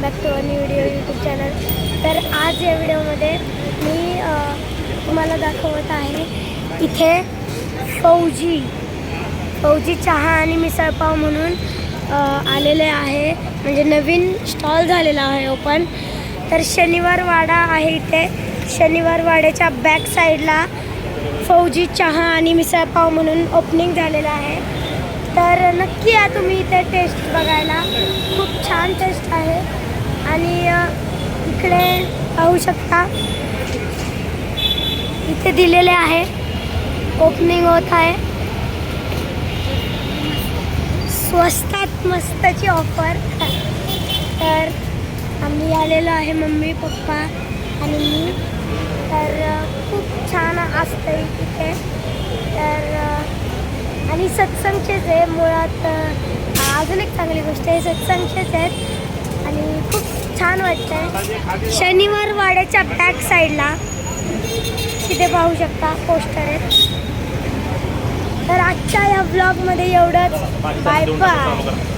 Back to new video YouTube channel. तर आज या व्हिडिओमध्ये मी तुम्हाला दाखवत आहे इथे फौजी चहा आणि मिसळपाव म्हणून आलेले आहे, म्हणजे नवीन स्टॉल झालेला आहे ओपन. तर शनिवार वाडा आहे इथे. शनिवार वाड्याच्या बॅक साईडला फौजी चहा आणि मिसळपाव म्हणून ओपनिंग झालेलं आहे. तर नक्की या तुम्ही इथे टेस्ट बघायला. खूप छान टेस्ट आहे. आणि इकडे पाहू शकता इथे दिलेले आहे, ओपनिंग होत आहे. स्वस्तात मस्तची ऑफर. तर आम्ही आलेलो आहे, मम्मी पप्पा आणि मी. तर खूप छान असतं इथे. तर आणि सत्संगचेच आहे मुळात. अजून एक चांगली गोष्ट आहे, सत्संगचेच आहेत आणि खूप छान वाटतं. शनिवार वाड्याच्या बॅक साईडला तिथे पाहू शकता पोस्टर आहेत. तर आजच्या या ब्लॉगमध्ये एवढंच. Bye bye.